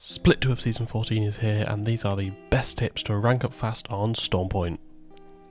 Split 2 of Season 14 is here, and these are the best tips to rank up fast on Stormpoint.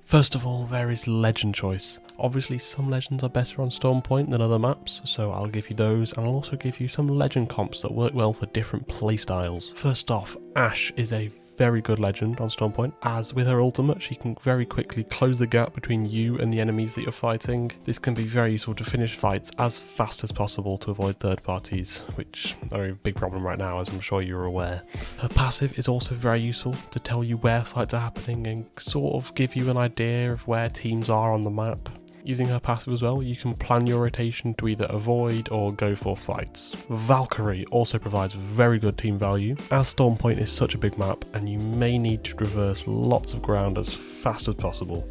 First of all, there is legend choice. Obviously some legends are better on Stormpoint than other maps, so I'll give you those, and I'll also give you some legend comps that work well for different playstyles. First off, Ashe is a very good legend on Stormpoint, as with her ultimate she can very quickly close the gap between you and the enemies that you're fighting. This can be very useful to finish fights as fast as possible to avoid third parties, which are a big problem right now, as I'm sure you're aware. Her passive is also very useful to tell you where fights are happening and sort of give you an idea of where teams are on the map. Using her passive as well, you can plan your rotation to either avoid or go for fights. Valkyrie also provides very good team value, as Stormpoint is such a big map and you may need to traverse lots of ground as fast as possible.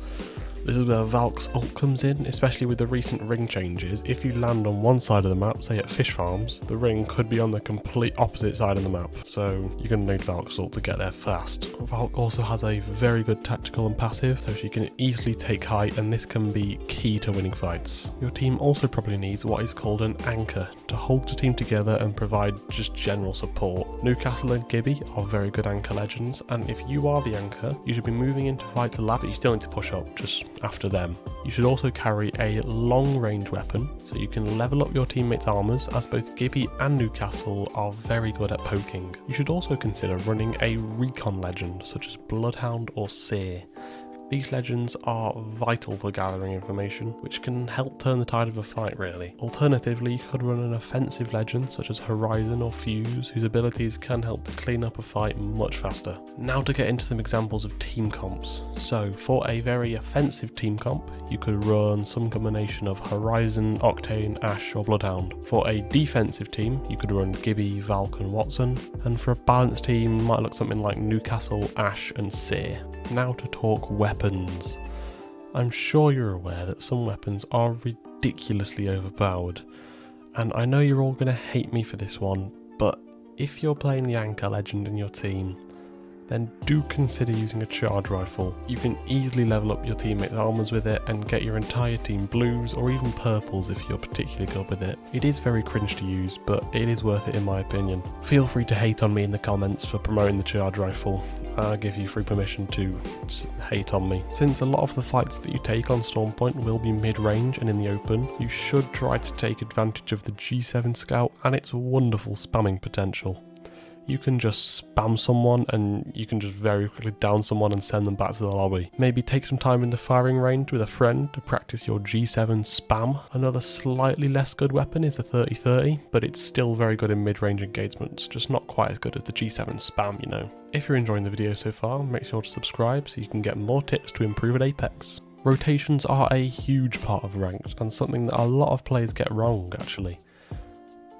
This is where Valk's ult comes in, especially with the recent ring changes. If you land on one side of the map, say at fish farms, the ring could be on the complete opposite side of the map, so you're going to need Valk's ult to get there fast. Valk also has a very good tactical and passive, so she can easily take height, and this can be key to winning fights. Your team also probably needs what is called an anchor to hold the team together and provide just general support. Newcastle and Gibby are very good anchor legends, and if you are the anchor, you should be moving into fights a lot, but you still need to push up just after them. You should also carry a long range weapon so you can level up your teammates' armors, as both Gibby and Newcastle are very good at poking. You should also consider running a recon legend such as Bloodhound or Seer. These legends are vital for gathering information, which can help turn the tide of a fight really. Alternatively, you could run an offensive legend such as Horizon or Fuse, whose abilities can help to clean up a fight much faster. Now to get into some examples of team comps. So for a very offensive team comp, you could run some combination of Horizon, Octane, Ashe or Bloodhound. For a defensive team, you could run Gibby, Valk and Watson. And for a balanced team, might look something like Newcastle, Ashe and Seer. Now to talk weapons. I'm sure you're aware that some weapons are ridiculously overpowered, and I know you're all going to hate me for this one, but if you're playing the anchor legend in your team, then do consider using a charge rifle. You can easily level up your teammates' armors with it and get your entire team blues or even purples if you're particularly good with it. It is very cringe to use, but it is worth it in my opinion. Feel free to hate on me in the comments for promoting the charge rifle. I'll give you free permission to hate on me. Since a lot of the fights that you take on Stormpoint will be mid-range and in the open, you should try to take advantage of the G7 Scout and its wonderful spamming potential. You can just spam someone and you can just very quickly down someone and send them back to the lobby. Maybe take some time in the firing range with a friend to practice your G7 spam. Another slightly less good weapon is the 30-30, but it's still very good in mid-range engagements, just not quite as good as the G7 spam, you know. If you're enjoying the video so far, make sure to subscribe so you can get more tips to improve at Apex. Rotations are a huge part of ranked and something that a lot of players get wrong actually.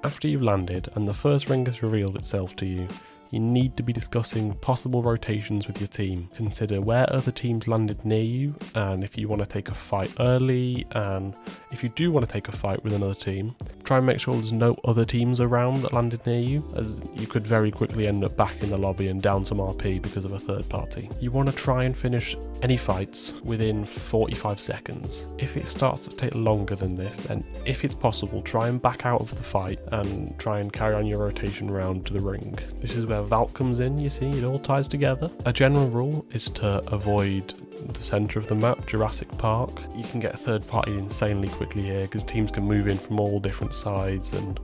After you've landed and the first ring has revealed itself to you, you need to be discussing possible rotations with your team. Consider where other teams landed near you, and if you want to take a fight early, and if you do want to take a fight with another team, try and make sure there's no other teams around that landed near you, as you could very quickly end up back in the lobby and down some RP because of a third party. You want to try and finish any fights within 45 seconds. If it starts to take longer than this, then if it's possible, try and back out of the fight and try and carry on your rotation round to the ring. This is where Valk comes in, you see, it all ties together. A general rule is to avoid the centre of the map, Jurassic Park. You can get a third party insanely quickly here because teams can move in from all different sides and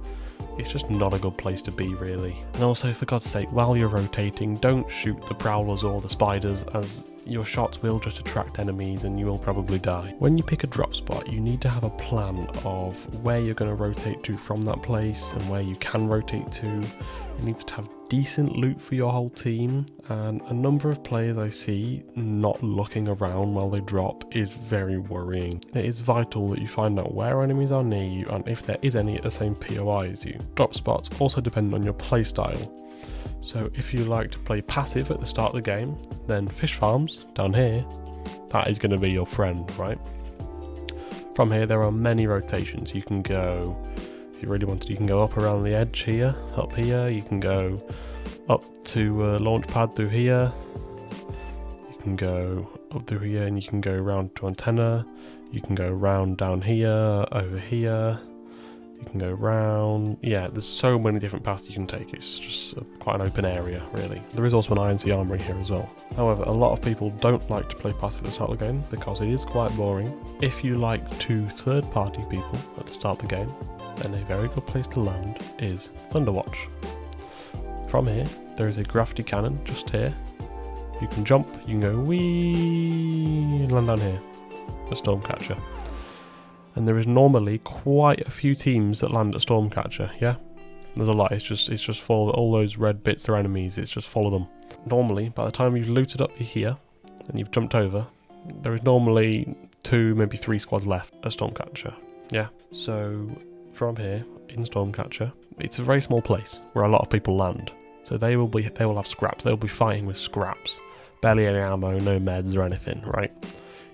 it's just not a good place to be really. And also, for God's sake, while you're rotating, don't shoot the prowlers or the spiders, as your shots will just attract enemies and you will probably die. When you pick a drop spot, you need to have a plan of where you're going to rotate to from that place and where you can rotate to. It needs to have decent loot for your whole team, and a number of players I see not looking around while they drop is very worrying. It is vital that you find out where enemies are near you and if there is any at the same POI as you. Drop spots also depend on your playstyle. So if you like to play passive at the start of the game, then fish farms down here, that is going to be your friend, right? From here there are many rotations. You can go, if you really wanted, you can go up around the edge here, up here, you can go up to launch pad through here, you can go up through here and you can go around to antenna, you can go round down here, over here, you You can go round. Yeah, there's so many different paths you can take. It's just quite an open area, really. There is also an Iron Sea Armory here as well. However, a lot of people don't like to play passive at the start of the game because it is quite boring. If you like 2 third-party people at the start of the game, then a very good place to land is Thunderwatch. From here, there is a gravity cannon just here. You can jump, you can go whee, and land down here. A Stormcatcher. And there is normally quite a few teams that land at Stormcatcher, yeah? There's a lot, it's just follow all those red bits are enemies, it's just follow them. Normally, by the time you've looted up here, and you've jumped over, there is normally 2, maybe 3 squads left at Stormcatcher, yeah? So, from here, in Stormcatcher, it's a very small place where a lot of people land. So they will have scraps, they'll be fighting with scraps. Barely any ammo, no meds or anything, right?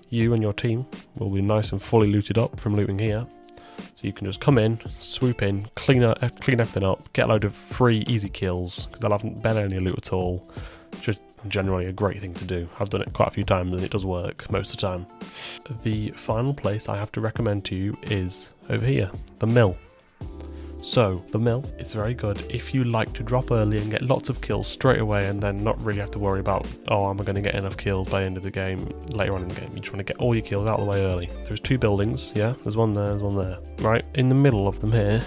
You and your team will be nice and fully looted up from looting here. So you can just come in, swoop in, clean everything up, get a load of free, easy kills, because they'll have barely any loot at all. It's just generally a great thing to do. I've done it quite a few times and it does work most of the time. The final place I have to recommend to you is over here, the mill. So, the mill is very good if you like to drop early and get lots of kills straight away and then not really have to worry about, oh, am I going to get enough kills by the end of the game, later on in the game. You just want to get all your kills out of the way early. There's 2 buildings, yeah? There's one there, there's one there. Right, in the middle of them here,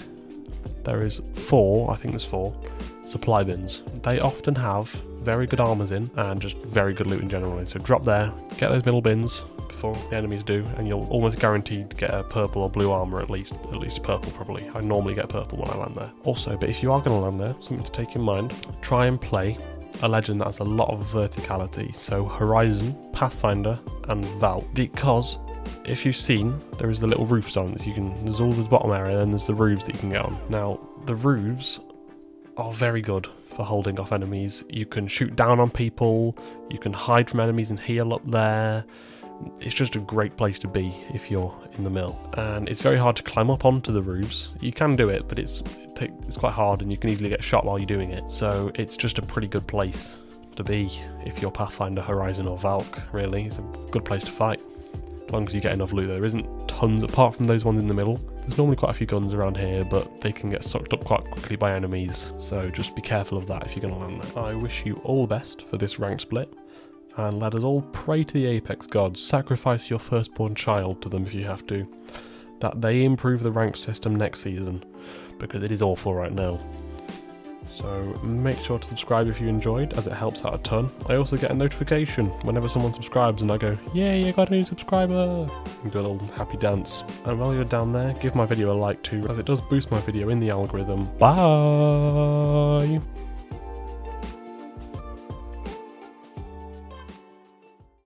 there is 4, I think there's 4, supply bins. They often have very good armors in and just very good loot in general. So drop there, get those middle bins before the enemies do, and you'll almost guaranteed get a purple or blue armor at least purple probably. I normally get purple when I land there. Also, but if you are going to land there, something to take in mind, try and play a legend that has a lot of verticality. So Horizon, Pathfinder, and Valk, because if you've seen, there is the little roof zones. There's all the bottom area, and there's the roofs that you can get on. Now, the roofs are very good for holding off enemies. You can shoot down on people, you can hide from enemies and heal up there. It's just a great place to be if you're in the mill. And it's very hard to climb up onto the roofs. You can do it, but it's quite hard and you can easily get shot while you're doing it. So it's just a pretty good place to be if you're Pathfinder, Horizon or Valk, really. It's a good place to fight, as long as you get enough loot. There isn't tons, apart from those ones in the middle. There's normally quite a few guns around here, but they can get sucked up quite quickly by enemies. So just be careful of that if you're going to land there. I wish you all the best for this rank split. And let us all pray to the Apex gods, sacrifice your firstborn child to them if you have to, that they improve the rank system next season, because it is awful right now. So make sure to subscribe if you enjoyed, as it helps out a ton. I also get a notification whenever someone subscribes and I go, yay, I got a new subscriber, and do a little happy dance. And while you're down there, give my video a like too, as it does boost my video in the algorithm. Bye!